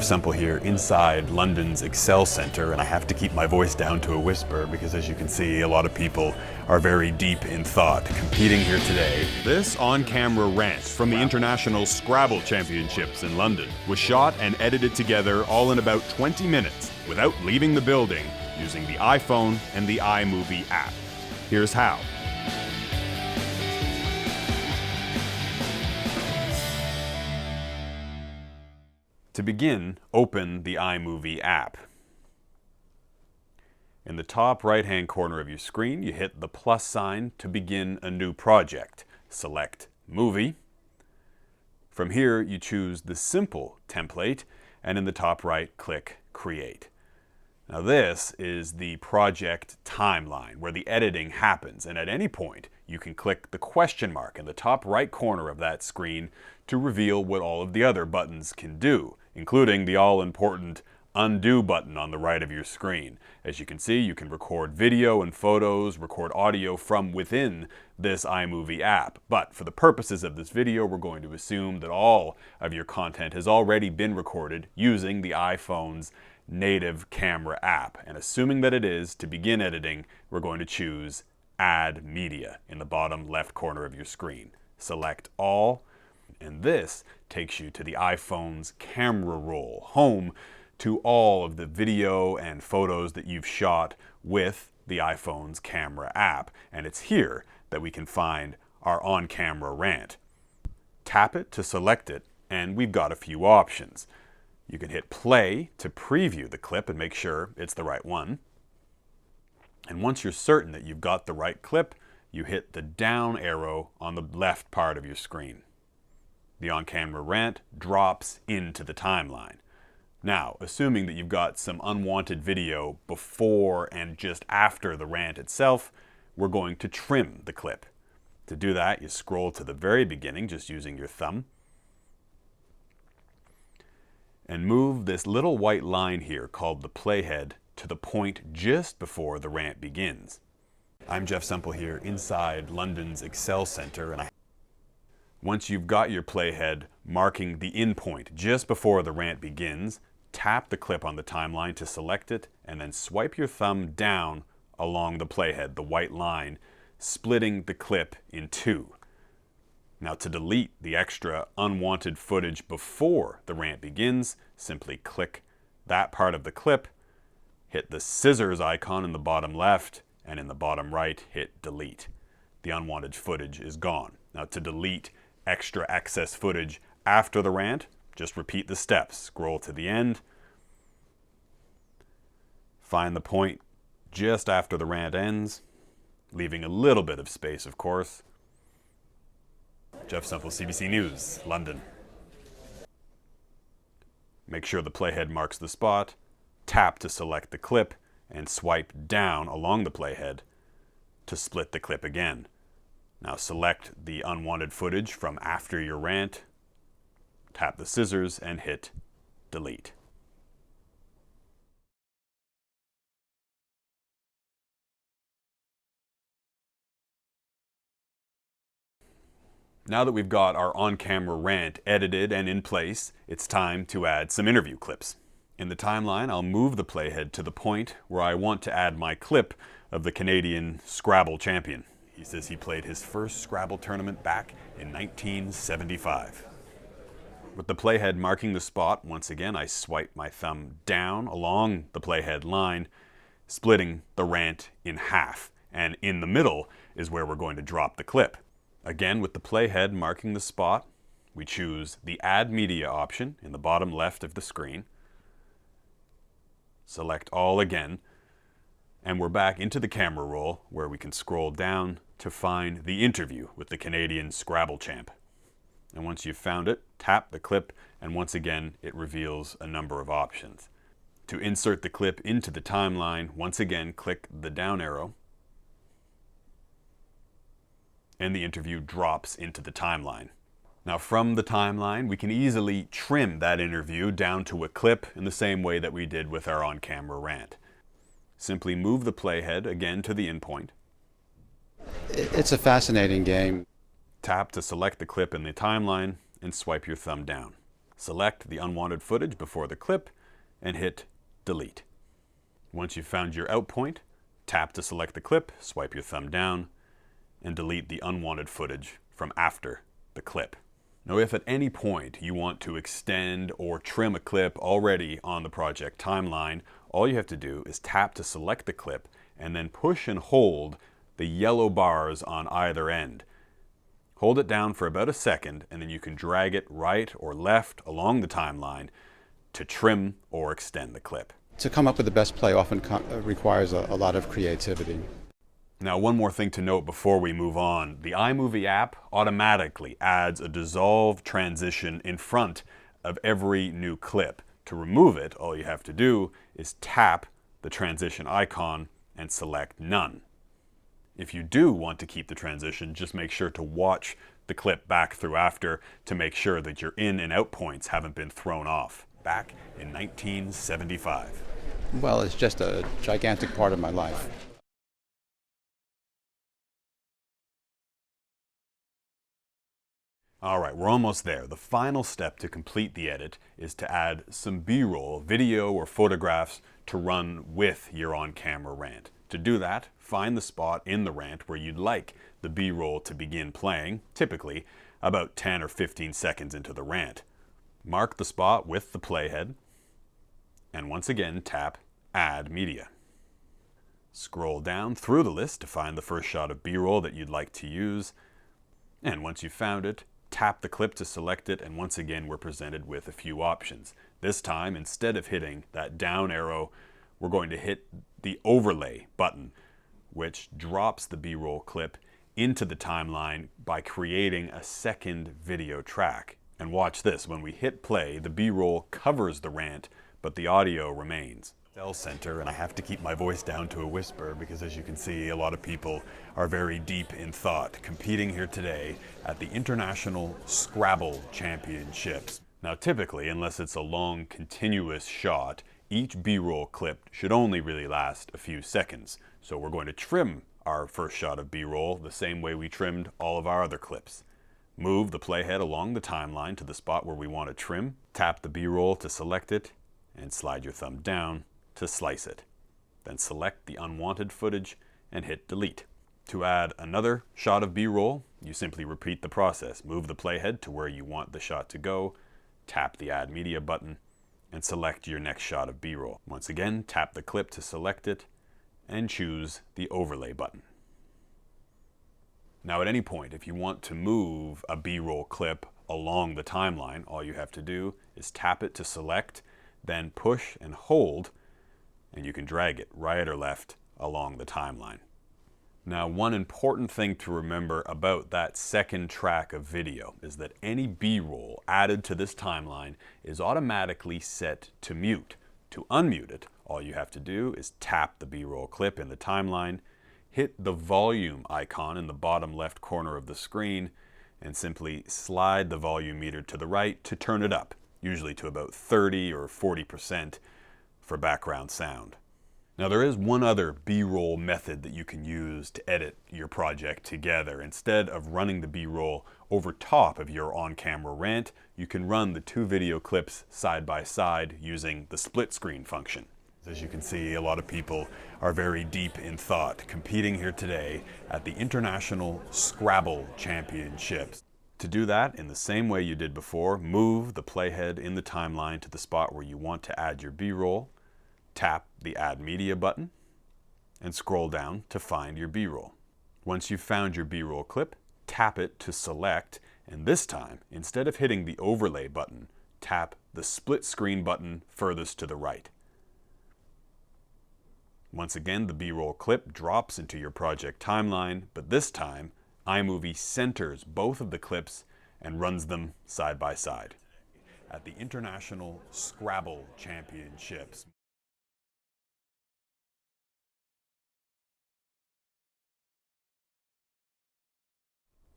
Semple here inside London's Excel Centre, and I have to keep my voice down to a whisper because, as you can see, a lot of people are very deep in thought competing here today. This on-camera rant from the International Scrabble Championships in London was shot and edited together all in about 20 minutes without leaving the building using the iPhone and the iMovie app. Here's how. To begin, open the iMovie app. In the top right-hand corner of your screen, you hit the plus sign to begin a new project. Select Movie. From here, you choose the Simple template, and in the top right, click Create. Now this is the project timeline where the editing happens, and at any point, you can click the question mark in the top right corner of that screen to reveal what all of the other buttons can do, including the all-important undo button on the right of your screen. As you can see, you can record video and photos, record audio from within this iMovie app. But for the purposes of this video, we're going to assume that all of your content has already been recorded using the iPhone's native camera app. And assuming that it is, to begin editing, we're going to choose Add Media in the bottom left corner of your screen. Select All, and this takes you to the iPhone's camera roll, home to all of the video and photos that you've shot with the iPhone's camera app. And it's here that we can find our on-camera rant. Tap it to select it, and we've got a few options. You can hit play to preview the clip and make sure it's the right one. And once you're certain that you've got the right clip, you hit the down arrow on the left part of your screen. The on-camera rant drops into the timeline. Now, assuming that you've got some unwanted video before and just after the rant itself, we're going to trim the clip. To do that, you scroll to the very beginning just using your thumb, and move this little white line here called the playhead to the point just before the rant begins. I'm Jeff Semple here inside London's Excel Centre, and once you've got your playhead marking the in point just before the rant begins, tap the clip on the timeline to select it, and then swipe your thumb down along the playhead, the white line, splitting the clip in two. Now, to delete the extra unwanted footage before the rant begins, simply click that part of the clip, hit the scissors icon in the bottom left, and in the bottom right, hit delete. The unwanted footage is gone. Now, to delete extra excess footage after the rant, just repeat the steps. Scroll to the end, find the point just after the rant ends, leaving a little bit of space, of course. Jeff Semple, CBC News, London. Make sure the playhead marks the spot, tap to select the clip, and swipe down along the playhead to split the clip again. Now select the unwanted footage from after your rant, tap the scissors, and hit delete. Now that we've got our on-camera rant edited and in place, it's time to add some interview clips. In the timeline, I'll move the playhead to the point where I want to add my clip of the Canadian Scrabble champion. He says he played his first Scrabble tournament back in 1975. With the playhead marking the spot, once again, I swipe my thumb down along the playhead line, splitting the rant in half. And in the middle is where we're going to drop the clip. Again, with the playhead marking the spot, we choose the Add Media option in the bottom left of the screen. Select All again, and we're back into the camera roll where we can scroll down to find the interview with the Canadian Scrabble champ. And once you've found it, tap the clip, and once again, it reveals a number of options. To insert the clip into the timeline, once again, click the down arrow, and the interview drops into the timeline. Now from the timeline, we can easily trim that interview down to a clip in the same way that we did with our on-camera rant. Simply move the playhead again to the in point. It's a fascinating game. Tap to select the clip in the timeline and swipe your thumb down. Select the unwanted footage before the clip and hit delete. Once you've found your out point, tap to select the clip, swipe your thumb down, and delete the unwanted footage from after the clip. Now, if at any point you want to extend or trim a clip already on the project timeline, all you have to do is tap to select the clip and then push and hold the yellow bars on either end. Hold it down for about a second, and then you can drag it right or left along the timeline to trim or extend the clip. To come up with the best play often requires a lot of creativity. Now, one more thing to note before we move on. The iMovie app automatically adds a dissolve transition in front of every new clip. To remove it, all you have to do is tap the transition icon and select none. If you do want to keep the transition, just make sure to watch the clip back through after to make sure that your in and out points haven't been thrown off. Back in 1975. Well, it's just a gigantic part of my life. All right, we're almost there. The final step to complete the edit is to add some B-roll, video or photographs to run with your on-camera rant. To do that, find the spot in the rant where you'd like the B-roll to begin playing, typically about 10 or 15 seconds into the rant. Mark the spot with the playhead, and once again tap Add Media. Scroll down through the list to find the first shot of B-roll that you'd like to use, and once you've found it, tap the clip to select it, and once again we're presented with a few options. This time, instead of hitting that down arrow, we're going to hit the overlay button, which drops the B-roll clip into the timeline by creating a second video track. And watch this, when we hit play, the B-roll covers the rant, but the audio remains. Cell center, and I have to keep my voice down to a whisper because, as you can see, a lot of people are very deep in thought, competing here today at the International Scrabble Championships. Now, typically, unless it's a long, continuous shot, each B-roll clip should only really last a few seconds. So we're going to trim our first shot of B-roll the same way we trimmed all of our other clips. Move the playhead along the timeline to the spot where we want to trim, tap the B-roll to select it, and slide your thumb down to slice it. Then select the unwanted footage and hit delete. To add another shot of B-roll, you simply repeat the process. Move the playhead to where you want the shot to go, tap the Add Media button, and select your next shot of B-roll. Once again, tap the clip to select it, and choose the overlay button. Now, at any point, if you want to move a B-roll clip along the timeline, all you have to do is tap it to select, then push and hold, and you can drag it right or left along the timeline. Now, one important thing to remember about that second track of video is that any B-roll added to this timeline is automatically set to mute. To unmute it, all you have to do is tap the B-roll clip in the timeline, hit the volume icon in the bottom left corner of the screen, and simply slide the volume meter to the right to turn it up, usually to about 30 or 40% for background sound. Now, there is one other B-roll method that you can use to edit your project together. Instead of running the B-roll over top of your on-camera rant, you can run the two video clips side by side using the split screen function. As you can see, a lot of people are very deep in thought, competing here today at the International Scrabble Championships. To do that, in the same way you did before, move the playhead in the timeline to the spot where you want to add your B-roll, tap the Add Media button, and scroll down to find your B-roll. Once you've found your B-roll clip, tap it to select, and this time, instead of hitting the overlay button, tap the split screen button furthest to the right. Once again, the B-roll clip drops into your project timeline, but this time, iMovie centers both of the clips and runs them side by side at the International Scrabble Championships.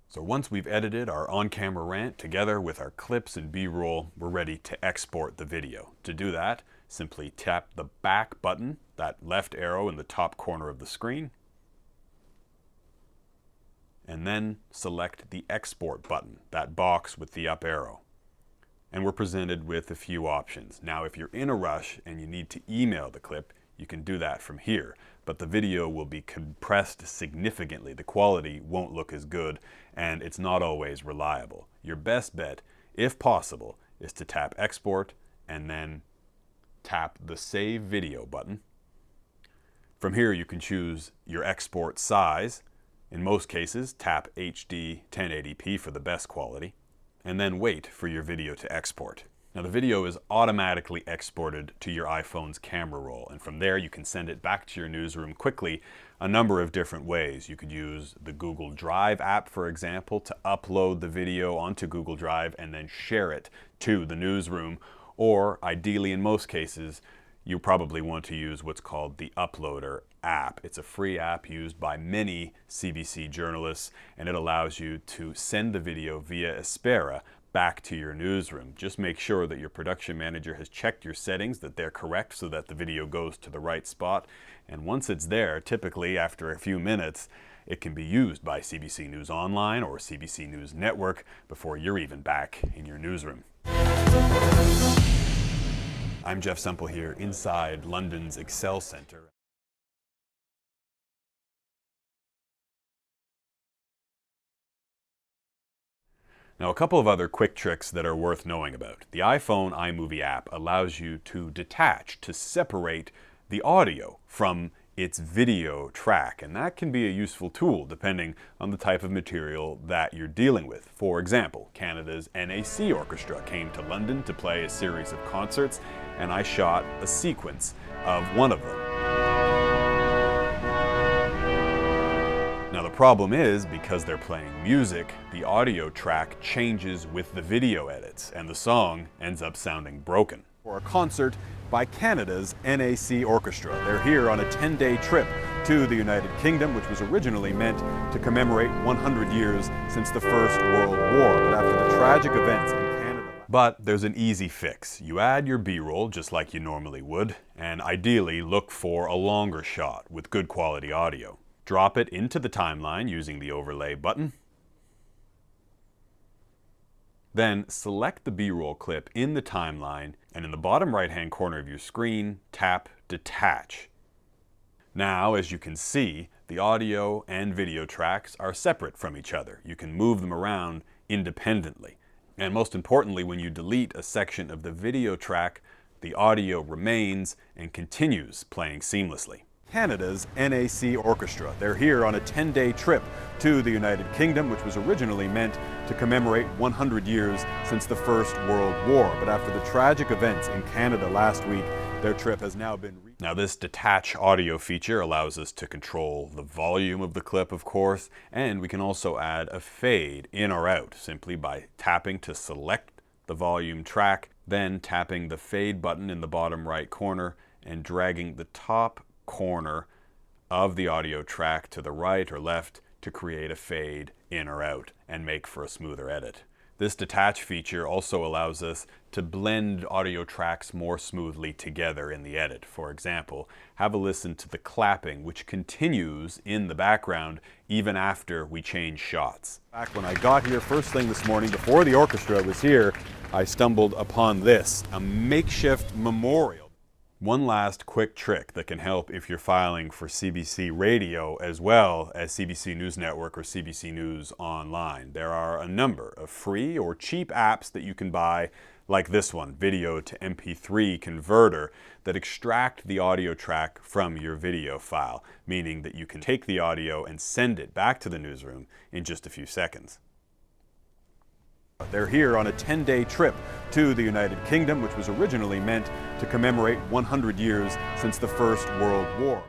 So once we've edited our on-camera rant together with our clips and B-roll, we're ready to export the video. To do that, simply tap the back button, that left arrow in the top corner of the screen, and then select the export button, that box with the up arrow. and we're presented with a few options. Now, if you're in a rush and you need to email the clip, you can do that from here, but the video will be compressed significantly. The quality won't look as good, and it's not always reliable. Your best bet, if possible, is to tap Export and then tap the Save Video button. From here, you can choose your export size. In most cases, tap HD 1080p for the best quality, and then wait for your video to export. Now, the video is automatically exported to your iPhone's camera roll, and from there you can send it back to your newsroom quickly a number of different ways. You could use the Google Drive app, for example, to upload the video onto Google Drive and then share it to the newsroom, or ideally, in most cases, you probably want to use what's called the Uploader app. It's a free app used by many CBC journalists, and it allows you to send the video via Aspera back to your newsroom. Just make sure that your production manager has checked your settings, that they're correct so that the video goes to the right spot. And once it's there, typically after a few minutes, it can be used by CBC News Online or CBC News Network before you're even back in your newsroom. I'm Jeff Semple here inside London's Excel Centre. Now, a couple of other quick tricks that are worth knowing about. The iPhone iMovie app allows you to detach, to separate the audio from its video track, and that can be a useful tool depending on the type of material that you're dealing with. For example, Canada's NAC Orchestra came to London to play a series of concerts, and I shot a sequence of one of them. Now, the problem is, because they're playing music, the audio track changes with the video edits, and the song ends up sounding broken. For a concert by Canada's NAC Orchestra. They're here on a 10-day trip to the United Kingdom, which was originally meant to commemorate 100 years since the First World War. But after the tragic events in Canada... But there's an easy fix. You add your B-roll just like you normally would, and ideally look for a longer shot with good quality audio. Drop it into the timeline using the overlay button. Then select the B-roll clip in the timeline, and in the bottom right-hand corner of your screen, tap Detach. Now, as you can see, the audio and video tracks are separate from each other. You can move them around independently. And most importantly, when you delete a section of the video track, the audio remains and continues playing seamlessly. Canada's NAC Orchestra. They're here on a 10-day trip to the United Kingdom, which was originally meant to commemorate 100 years since the First World War. But after the tragic events in Canada last week, their trip has now been... Now, this detach audio feature allows us to control the volume of the clip, of course, and we can also add a fade in or out simply by tapping to select the volume track, then tapping the fade button in the bottom right corner and dragging the top corner of the audio track to the right or left to create a fade in or out and make for a smoother edit. This detach feature also allows us to blend audio tracks more smoothly together in the edit. For example, have a listen to the clapping, which continues in the background even after we change shots. Back when I got here first thing this morning, before the orchestra was here, I stumbled upon this, a makeshift memorial. One last quick trick that can help if you're filing for CBC Radio as well as CBC News Network or CBC News Online. There are a number of free or cheap apps that you can buy, like this one, Video to MP3 Converter, that extract the audio track from your video file, meaning that you can take the audio and send it back to the newsroom in just a few seconds. They're here on a 10-day trip to the United Kingdom, which was originally meant to commemorate 100 years since the First World War.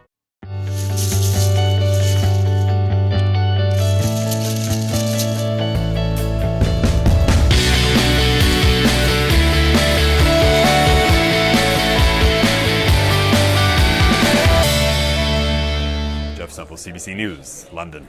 Jeff Semple, CBC News, London.